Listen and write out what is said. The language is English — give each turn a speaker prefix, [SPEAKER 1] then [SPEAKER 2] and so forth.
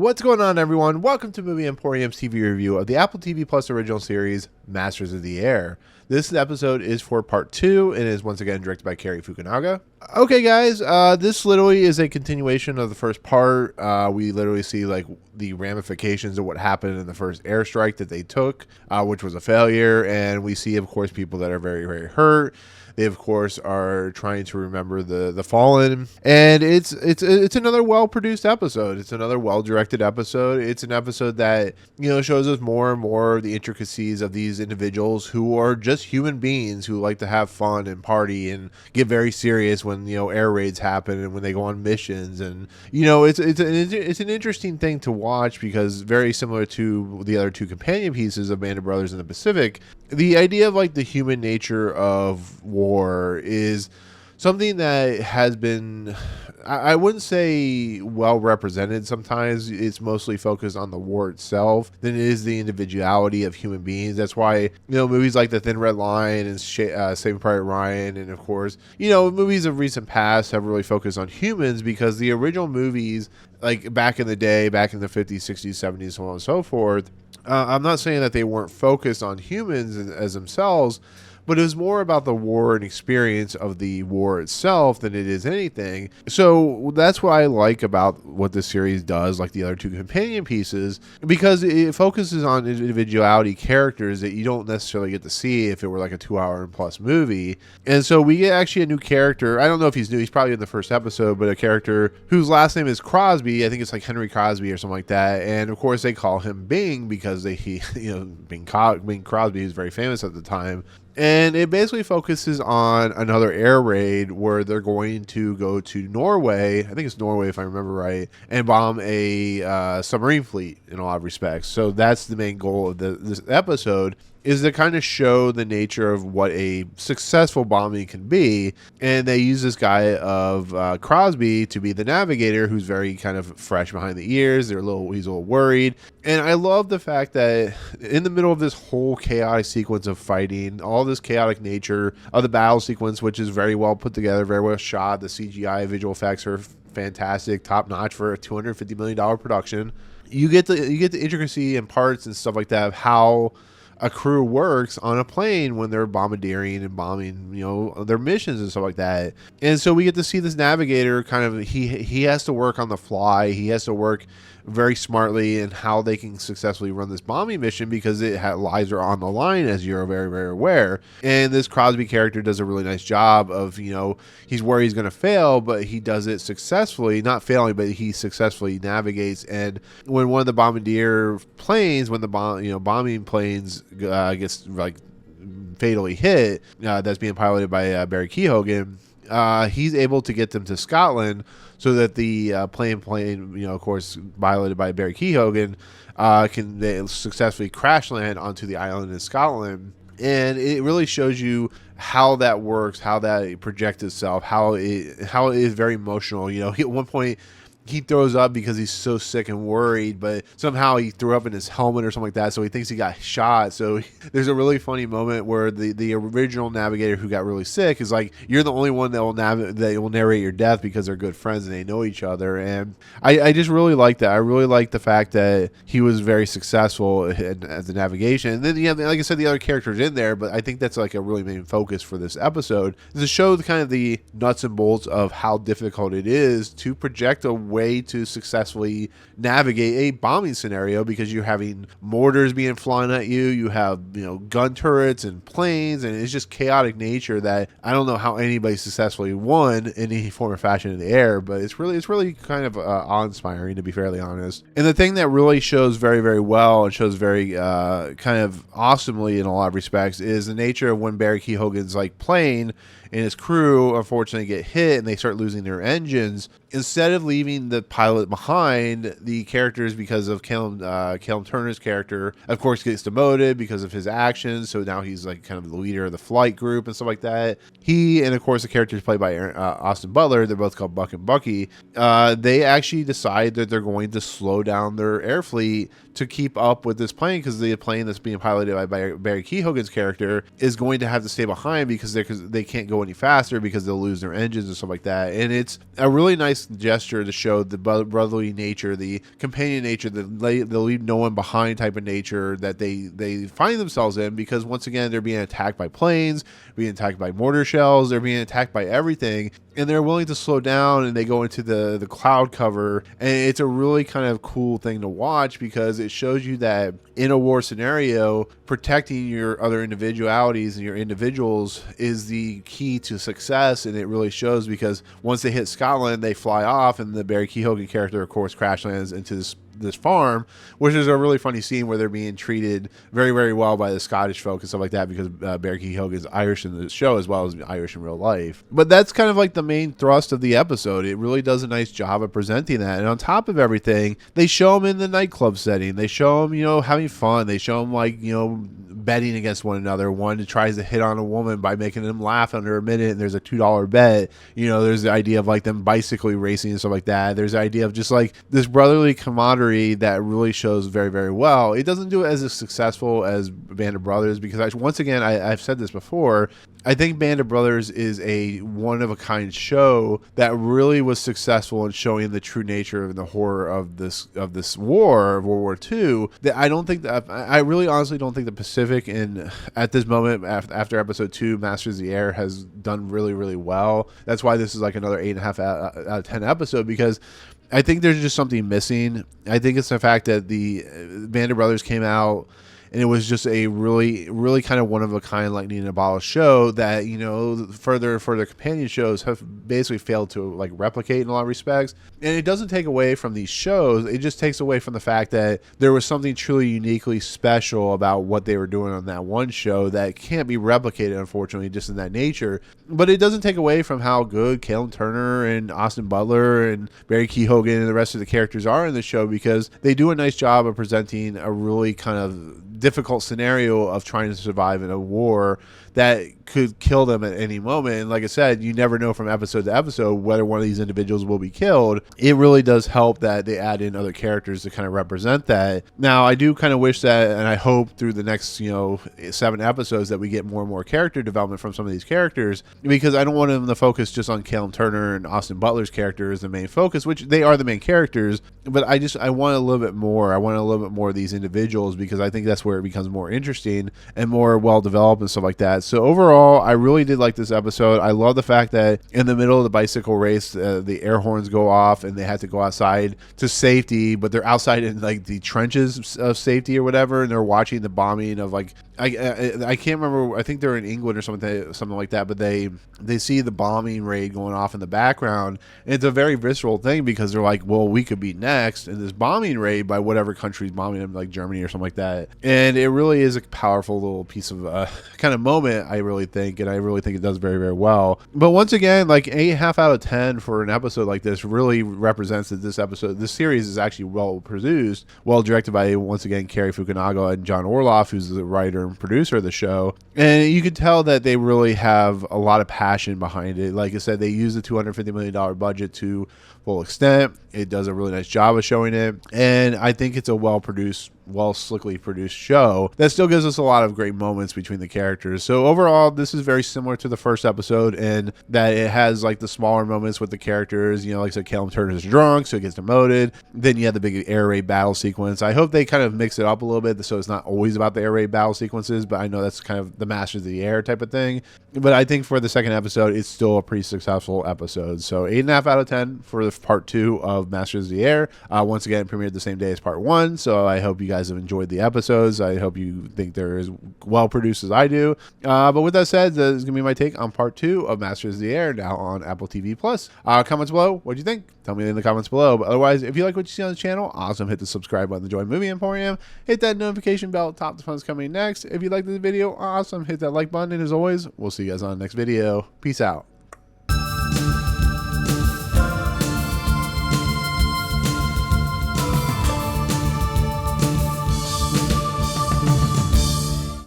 [SPEAKER 1] What's going on, everyone? Welcome to Movie Emporium's TV review of the Apple TV Plus original series, Masters of the Air. This episode is for part 2 and is once again directed by Cary Fukunaga. Okay, guys, this literally is a continuation of the first part. We literally see like the ramifications of what happened in the first airstrike that they took, which was a failure, and we see, of course, people that are very, very hurt. They, of course, are trying to remember the fallen, and it's another well-produced episode. It's another well-directed episode. It's an episode that, shows us more and more of the intricacies of these individuals who are just human beings who like to have fun and party and get very serious when, air raids happen and when they go on missions. And, it's an interesting thing to watch because very similar to the other two companion pieces of Band of Brothers in the Pacific, the idea of like the human nature of war is something that has been, I wouldn't say well represented. Sometimes it's mostly focused on the war itself than it is the individuality of human beings. That's why, movies like The Thin Red Line and Saving Private Ryan, and of course, movies of recent past have really focused on humans, because the original movies, like back in the day, back in the 50s, 60s, 70s, so on and so forth, I'm not saying that they weren't focused on humans as themselves, but it was more about the war and experience of the war itself than it is anything. So that's what I like about what this series does, like the other two companion pieces, because it focuses on individuality characters that you don't necessarily get to see if it were like a 2-hour and plus movie. And so we get actually a new character. I don't know if he's new. He's probably in the first episode, but a character whose last name is Crosby. I think it's like Henry Crosby or something like that. And of course they call him Bing because Bing Crosby was very famous at the time. And it basically focuses on another air raid where they're going to go to Norway, I think it's Norway if I remember right, and bomb a submarine fleet in a lot of respects. So that's the main goal of this episode, is to kind of show the nature of what a successful bombing can be. And they use this guy of Crosby to be the navigator, who's very kind of fresh behind the ears. He's a little worried. And I love the fact that in the middle of this whole chaotic sequence of fighting, all this chaotic nature of the battle sequence, which is very well put together, very well shot, the CGI visual effects are fantastic, top notch for a $250 million production. You get the intricacy and parts and stuff like that of how a crew works on a plane when they're bombardiering and bombing, their missions and stuff like that. And so we get to see this navigator kind of, he has to work on the fly. He has to work very smartly in how they can successfully run this bombing mission, because lives are on the line, as you're very, very aware. And this Crosby character does a really nice job of, he's worried he's going to fail, but he does it successfully, not failing, but he successfully navigates. And when one of the bombardier planes, when the bombing planes gets like fatally hit, that's being piloted by Barry Keoghan, he's able to get them to Scotland so that the plane, of course, piloted by Barry Keoghan, can successfully crash land onto the island in Scotland. And it really shows you how that works, how that projects itself, how it is very emotional. At one point, he throws up because he's so sick and worried, but somehow he threw up in his helmet or something like that, so he thinks he got shot. So there's a really funny moment where the original navigator who got really sick is like, you're the only one that will narrate your death, because they're good friends and they know each other. And I just really like that. I really like the fact that he was very successful at the navigation. And then, like I said, the other characters in there, but I think that's like a really main focus for this episode, is to show kind of the nuts and bolts of how difficult it is to project a way to successfully navigate a bombing scenario, because you're having mortars being flown at you, you have gun turrets and planes, and it's just chaotic nature that I don't know how anybody successfully won in any form or fashion in the air. But it's really kind of awe-inspiring, to be fairly honest. And the thing that really shows very, very well and shows very kind of awesomely in a lot of respects is the nature of when Barry Keoghan's like plane and his crew unfortunately get hit and they start losing their engines. Instead of leaving the pilot behind, the characters, because of Callum Turner's character, of course, gets demoted because of his actions. So now he's like kind of the leader of the flight group and stuff like that. He, and of course the characters played by Austin Butler, they're both called Buck and Bucky. They actually decide that they're going to slow down their air fleet to keep up with this plane, because the plane that's being piloted by Barry Keoghan's character is going to have to stay behind because they can't go go any faster because they'll lose their engines and stuff like that. And it's a really nice gesture to show the brotherly nature, the companion nature, they'll leave no one behind type of nature that they find themselves in, because once again, they're being attacked by planes, being attacked by mortar shells, they're being attacked by everything, and they're willing to slow down, and they go into the cloud cover. And it's a really kind of cool thing to watch, because it shows you that in a war scenario, protecting your other individualities and your individuals is the key to success. And it really shows, because once they hit Scotland, they fly off, and the Barry Keoghan character, of course, crash lands into this farm, which is a really funny scene where they're being treated very, very well by the Scottish folk and stuff like that, because Barry Keoghan is Irish in the show as well as Irish in real life. But that's kind of like the main thrust of the episode. It really does a nice job of presenting that. And on top of everything, they show them in the nightclub setting. They show them, having fun. They show them betting against one another. One tries to hit on a woman by making them laugh under a minute, and there's a $2 bet. There's the idea of like them bicycle racing and stuff like that. There's the idea of just like this brotherly camaraderie that really shows very, very well. It doesn't do it as successful as Band of Brothers, because I've said this before, I think Band of Brothers is a one-of-a-kind show that really was successful in showing the true nature and the horror of this war, of World War II. That I really honestly don't think the Pacific, at this moment after episode 2, Masters of the Air, has done really, really well. That's why this is like another 8.5 out of 10 episode, because I think there's just something missing. I think it's the fact that the Band of Brothers came out and it was just a really, really kind of one-of-a-kind lightning in a bottle show that, further companion shows have basically failed to like replicate in a lot of respects. And it doesn't take away from these shows. It just takes away from the fact that there was something truly uniquely special about what they were doing on that one show that can't be replicated, unfortunately, just in that nature. But it doesn't take away from how good Callum Turner and Austin Butler and Barry Keoghan and the rest of the characters are in the show, because they do a nice job of presenting a really kind of difficult scenario of trying to survive in a war that could kill them at any moment. And like I said, you never know from episode to episode whether one of these individuals will be killed. It really does help that they add in other characters to kind of represent that. Now, I do kind of wish that, and I hope through the next 7 episodes that we get more and more character development from some of these characters, because I don't want them to focus just on Callum Turner and Austin Butler's character as the main focus, which they are the main characters, but I want a little bit more. I want a little bit more of these individuals, because I think that's where it becomes more interesting and more well developed and stuff like that. So overall, I really did like this episode. I love the fact that in the middle of the bicycle race, the air horns go off and they had to go outside to safety, but they're outside in like the trenches of safety or whatever, and they're watching the bombing of like I can't remember. I think they're in England or something like that. But they see the bombing raid going off in the background, and it's a very visceral thing, because they're like, well, we could be next in this bombing raid by whatever country's bombing them, like Germany or something like that. And it really is a powerful little piece of kind of moment, I really think, and I really think it does very, very well. But once again, like 8.5 out of 10 for an episode like this really represents that this series is actually well produced, well directed by, once again, Cary Fukunaga and John Orloff, who's the writer and producer of the show. And you can tell that they really have a lot of passion behind it. Like I said, they use the $250 million budget to full extent. It does a really nice job of showing it, and I think it's a slickly produced show that still gives us a lot of great moments between the characters. So overall, this is very similar to the first episode, in that it has like the smaller moments with the characters. Like I said, Callum Turner's drunk, so he gets demoted. Then you have the big air raid battle sequence. I hope they kind of mix it up a little bit, so it's not always about the air raid battle sequences, but I know that's kind of the Masters of the Air type of thing. But I think for the second episode, it's still a pretty successful episode. So 8.5 out of 10 for the part 2 of Masters of the Air. Once again, premiered the same day as part 1, so I hope you guys have enjoyed the episodes. I hope you think they're as well produced as I do. But with that said, this is going to be my take on part 2 of Masters of the Air, now on Apple TV+. Comments below, what do you think? Tell me in the comments below. But otherwise, if you like what you see on the channel, awesome, hit the subscribe button to join Movie Emporium. Hit that notification bell, top the fun's coming next. If you like this video, awesome, hit that like button, and as always, we'll see you guys on the next video. Peace out.